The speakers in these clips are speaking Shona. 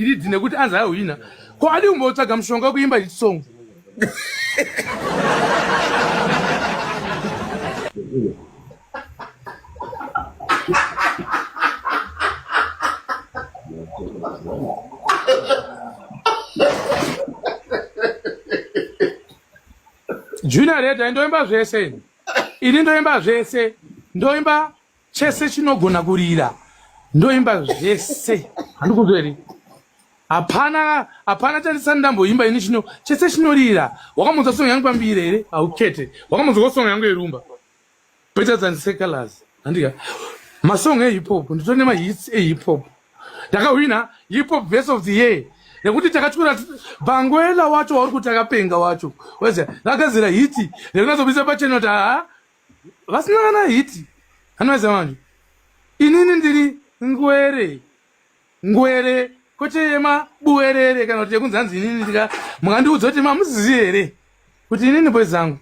giridi nekuti anzi ahwina. Ko adi kumbotsvaga mushonga kuimba hit song. Junior Red ndoimba zvese. Ini ndoimba zvese. Ndoimba chese chinogona kurira. Ndoimba zvese. Handikuzveri. Hapana chandisani ndamboimba ini chino chese chinorira. Wakamudza song yangu pambiri here? Haukete. Wakamudza song yangu yerumba. Better than Secular's. Handika. Masong hip hop. Nditone ma hits hip hop. Ndakawina hip hop best of the year. Nekuti takachukura Bangwela wacho wauri kuti akapenga wacho. Weze rakazira hiti. Rekunazobisa pachena kuti vasina kana hiti. Hanoweza manje. Inini ndiri ngwere kochema buwerere kana kuti kunzanzi inini ndika mwandiudza kuti mamuzizi here kuti inini boys zangu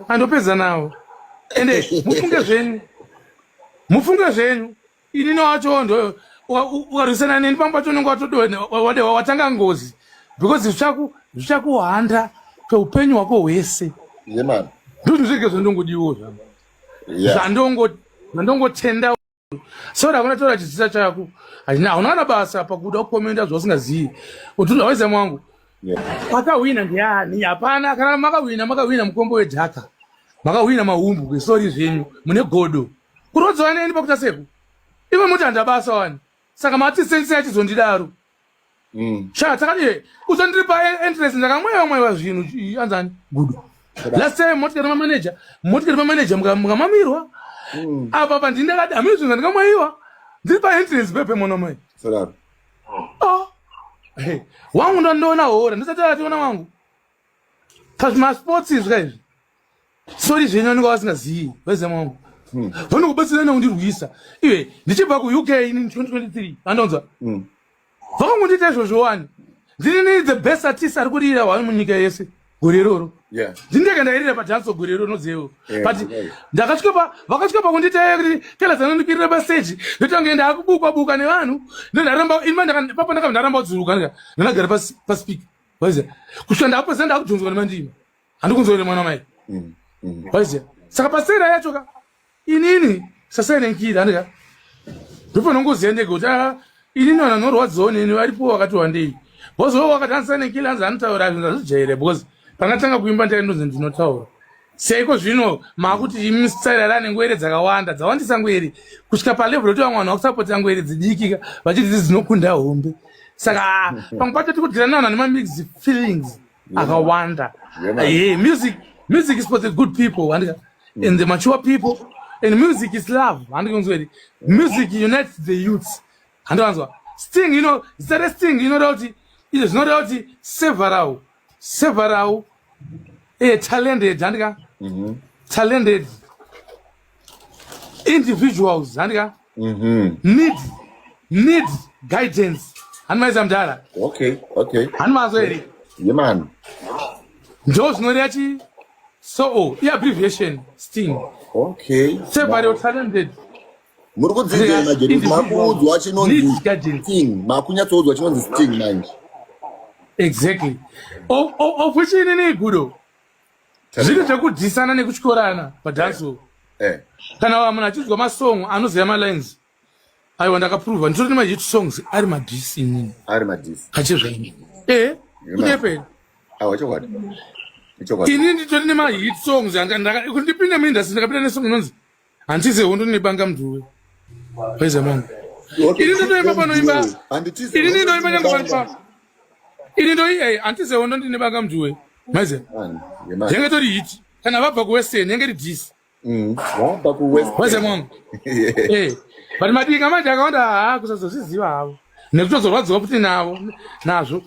andopedza nawo. Ende mufunge zvenyu inini wacho ndo ukarwisana neni pamba pacho nonga watanga ngozi because zvichakuhanda kweupenyu hwako hwese. Yemani. Ndizvo zvike zvandongodiwo zvangu. Zvandongotenda. Sora unatora chitsitsa chako. Hauna basa pakuda kukomenda zvausingazii. Utuda waiza mwangu. Makawina ndiani? Hapana, kana makawina mukombo wedhaka. Makawina mahumbu kwesori zvenyu mune godo. Kurodzwa neni pakuta seku. Iwe muti handabasa wani. Saka mati sensi yachizondidaro. Takadi uzondiripa interest ndakamwewa zvinhu anzani gudu. Last time motikari manager mukamamirwa. Apa pandindakada amizvinhu ndikamwaiwa. Ndiripa interest pepe mwana mai. Sarari. Wangu ndoona hora ndisati ationa wangu. Kazvima sports izvi. Sorry zvenyu ndinga vasingazivi. Weze mwangu. Vanongobatsirana kundirwisa. Iwe ndichibva kuUK in 2023. Andonzwa. Vakangondita izvozvo wani. Ndini the best artist ari kurira wani munyika yese. Gore iroro. Yeah. Ndinenge ndairira padance gore iroro nozewo. But vakasvika pakundita kuti kela zanondikirira pastage. Ndotange ndakubuka nevanhu. Ndaramba papa ndakaramba kudzuluka ndakagara pa speak. Waize. Kushanda hapo senda kujonzwa nemandima. Handikunzwa mwana mai. Waize. Saka pasera yacho ka inini sasene nkira ndika. Ndipo nongoziende kuti inini wana norwadziwa neni varipo wakati wandei. Bozo wakati ansane nkira anza antaura zvazvijaire bozo. Pangatanga kuimba ndinonzi ndinotaura. seiko zvino makuti imisitsarira nengwere dzakawanda dzawandisa ngwere kusvika palevel kuti vamwe vanhu vakusapota ngwere dzidikika vachiti dzinokunda hombe saka pamwe pacho tikudzira navanhu vane mamixed feelings akawanda. Music is for the good people and the mature people, and music is love. Music unites the youths. And Sting, it's a Sting, it is not out several talented talented individuals need guidance. And my Zamdara. Okay. And my Yeah, man. Those no so abbreviation Sting. Okay. Several talented. Murukudzidza majeri makuudzwa chinonzi Sting. Makunyatsoudzwa chinonzi Sting manje. Exactly. Of which in good. Zviro zvekudhisana nekuchkorana padhanso. Kana vamwe vachizwa masong anoziva malines. Aiwa ndakaprova nditori nemahit songs ari madhisi inini. Ari madhisi. Achizvaini. Kudepeni. Chokwadi. Ini nditori nemahit songs ndipinda muindustry ndakapinda nesong inonzi handize hondo nebanga mudhuwe. Waiza mangu. Ini ndoimba panoimba. Ini ndoimba nyangopanoimba. Ini ndoi handize hondo ndinebanga mudhuwe. Maize. Yenge tori hit. Kana vabva kuwestern yenge ridhisi. Wabva kuwestern. Waiza mangu. But madinga manje akawanda kusazozviziva havo nekutozorwadziwa kuti nazvo